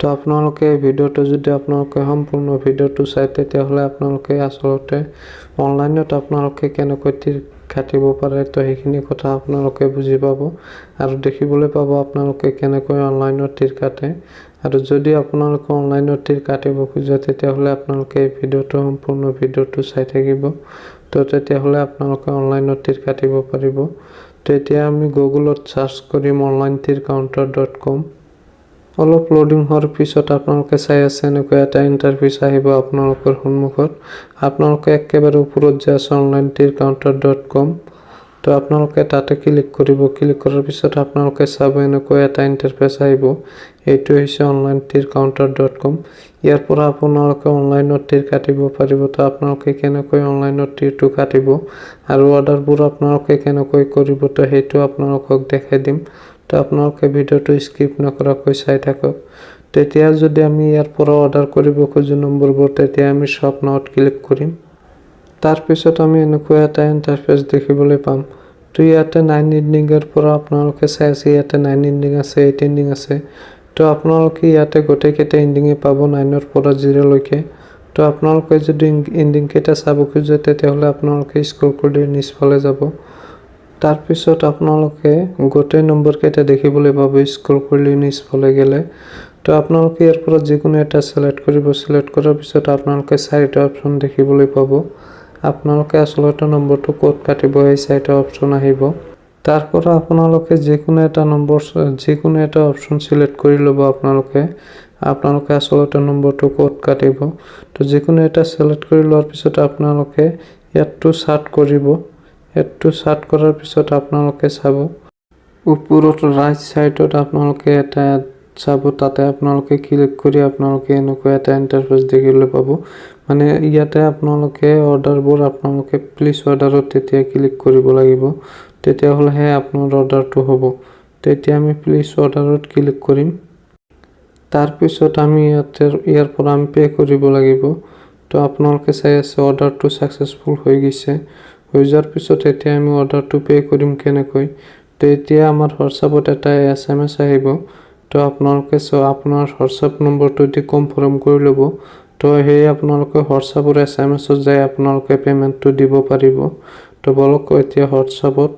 তো আপোনালোকে ভিডিওটো যদি আপোনালোকে সম্পূৰ্ণ ভিডিওটো চাই তেতিয়াহ'লে আপোনালোকে আসলতে অনলাইনত আপোনালোকে কেনেকৈ তীৰ কাটিব পাৰে তো সেইখিনি কথা আপোনালোকে বুজি পাব আৰু দেখিবলৈ পাব আপোনালোকে কেনেকৈ অনলাইনত তীৰ কাটে আৰু যদি আপোনালোকে অনলাইনত তীৰ কাটিব খোজে তেতিয়াহ'লে আপোনালোকে এই ভিডিওটো সম্পূৰ্ণ ভিডিওটো চাই থাকিব তো তেতিয়াহ'লে আপোনালোকে অনলাইনত তীৰ কাটিব পাৰিব তো এতিয়া আমি গুগলত সাৰ্চ কৰিম onlinetircounter.com অলপ লোডিং হোৱাৰ পিছত আপোনালোকে চাই আছে এনেকৈ এটা ইন্টাৰফেস আহিব আপোনালোকৰ সন্মুখত আপোনালোকে একেবাৰে ওপৰত যে আছে onlinetircounter.com তো আপোনালোকে তাতে ক্লিক কৰিব ক্লিক কৰাৰ পিছত আপোনালোকে চাব এনেকৈ এটা ইন্টাৰফেস আহিব এইটো হৈছে onlinetircounter.com ইয়াৰ পৰা আপোনালোকে অনলাইনত তীৰ কাটিব পাৰিব তো আপোনালোকে কেনেকৈ অনলাইনত তীৰটো কাটিব আৰু অৰ্ডাৰবোৰ আপোনালোকে কেনেকৈ কৰিব তো হেতু আপোনালোকক দেখাই দিম তো আপোনালোকে ভিডিওটো স্কিপ নকৰাকৈ চাই থাকক তেতিয়া যদি আমি ইয়াৰ পৰা অৰ্ডাৰ কৰিব খোজো নম্বৰবোৰ তেতিয়া আমি শপ নাওত ক্লিক কৰিম তাৰ পিছত আমি এনেকৈ এটা ইন্টাৰফেস দেখিবলৈ পাম তো ইয়াতে 9 এন্ডিংৰ পৰা আপোনালোকে চাই আছে ইয়াতে 9 এন্ডিং আছে 8 এন্ডিং আছে তো আপোনালোকে ইয়াতে গোটেইকেইটা এন্ডিংে পাব 9 ৰ পৰা 0 লৈকে তো আপোনালোকে যদি এন্ডিং কেইটা চাব খোজে তেতিয়াহ'লে আপোনালোকে স্ক্ৰল কৰি নিচফালে যাব তাৰ পিছত আপোনালোকে গোটেই নম্বৰ কেইটা দেখিবলৈ পাব স্ক্ৰল কৰি নিচফালে গেলে তো আপোনালোকে ইয়াৰ পৰা যিকোনো এটা সিলেক্ট কৰিব সিলেক্ট কৰাৰ পিছত আপোনালোকে চাৰিটা অপচন দেখিবলৈ পাব আপোনালোকে আসলতে নম্বৰটো কোড কাটিব এই চাৰিটা অপচন আহিব তাৰ পৰা আপোনালোকে যিকোনো এটা অপচন সিলেক্ট কৰি ল'ব আপোনালোকে আসলতে নম্বৰটো কোড কাটিব তো যিকোনো এটা সিলেক্ট কৰি লোৱাৰ পিছত আপোনালোকে ইয়াতটো সাৰ্চ কৰিব এটো সাৰ্চ কৰাৰ পিছত আপোনালোকে চাব ওপৰত ৰাইট সাইডত আপোনালোকে এটা চাব তাতে আপোনালোকে ক্লিক কৰি আপোনালোকে এনেকুৱা এটা ইণ্টাৰফেচ দেখিবলৈ পাব মানে ইয়াতে আপোনালোকে অৰ্ডাৰবোৰ আপোনালোকে প্লিজ অৰ্ডাৰত তেতিয়া ক্লিক কৰিব লাগিব তেতিয়াহ'লেহে আপোনাৰ অৰ্ডাৰটো হ'ব তেতিয়া আমি প্লিজ অৰ্ডাৰত ক্লিক কৰিম তাৰ পিছত আমি ইয়াৰ পৰা আমি পে কৰিব লাগিব তো আপোনালোকে চাই আছে অৰ্ডাৰটো সাকসেসফুল হৈ গৈছে হৈ যোৱাৰ পিছত এতিয়া আমি অৰ্ডাৰটো পে কৰিম কেনেকৈ তো এতিয়া আমাৰ হোৱাটছআপত এটা SMS আহিব তো আপোনালোকে আপোনাৰ হোৱাটছআপ নম্বৰটো দি কনফাৰ্ম কৰি ল'ব তো সেই আপোনালোকে হোৱাটছআপৰ SMS-ত যাই আপোনালোকে পেমেন্টটো দিব পাৰিব তো বলক এতিয়া হোৱাটছআপত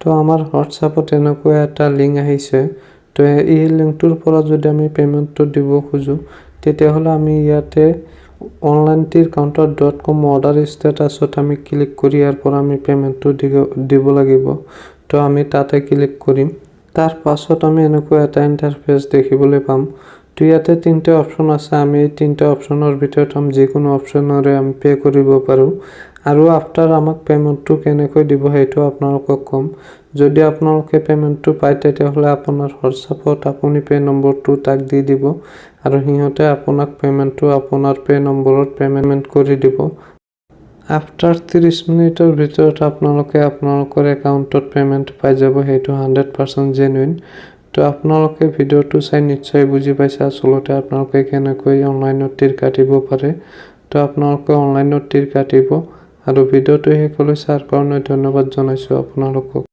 তো আমাৰ হোৱাটছআপত এনেকুৱা এটা লিংক আহিছে তো এই লিংকটোৰ পৰা যদি আমি পেমেন্টটো দিব খুজো তেতিয়াহ'লে আমি ইয়াতে onlineteercounter.com অৰ্ডাৰ ষ্টেটাছত আমি ক্লিক কৰি ইয়াৰ পৰা আমি পেমেন্টটো দিব লাগিব তো আমি তাতে ক্লিক কৰিম তাৰ পাছত আমি এনেকুৱা এটা ইণ্টাৰফেচ দেখিবলৈ পাম তো ইয়াতে তিনটা অপচন আছে আমি এই তিনটা অপচনৰ ভিতৰত যিকোনো অপচনৰে আমি পে কৰিব পাৰো আৰু আফটাৰ আমাক পেমেন্টটো কেনেকৈ দিব সেইটো আপোনালোকক কম যদি আপোনালোকে পেমেন্টটো পায় তেতিয়াহ'লে আপোনাৰ হোৱাটছআপত আপুনি পে নম্বৰটো তাক দি দিব আৰু হিহঁতে আপোনাক পেমেন্টটো আপোনাৰ পে নম্বৰত পেমেন্ট কৰি দিব আফটাৰ 30 মিনিটৰ ভিতৰত আপোনালোকে আপোনালোকৰ একাউণ্টত পেমেন্ট পাই যাব সেইটো 100% জেনুইন তো আপোনালোকে ভিডিঅ'টো চাই নিশ্চয় বুজি পাইছে আসলতে আপোনালোকে কেনেকৈ অনলাইনত তীৰ কাটিব পাৰে তো আপোনালোকে অনলাইনত তীৰ কাটিব আৰু ভিডিঅ'টো শেষলৈ চাৰ কাৰণে ধন্যবাদ জনাইছো আপোনালোকক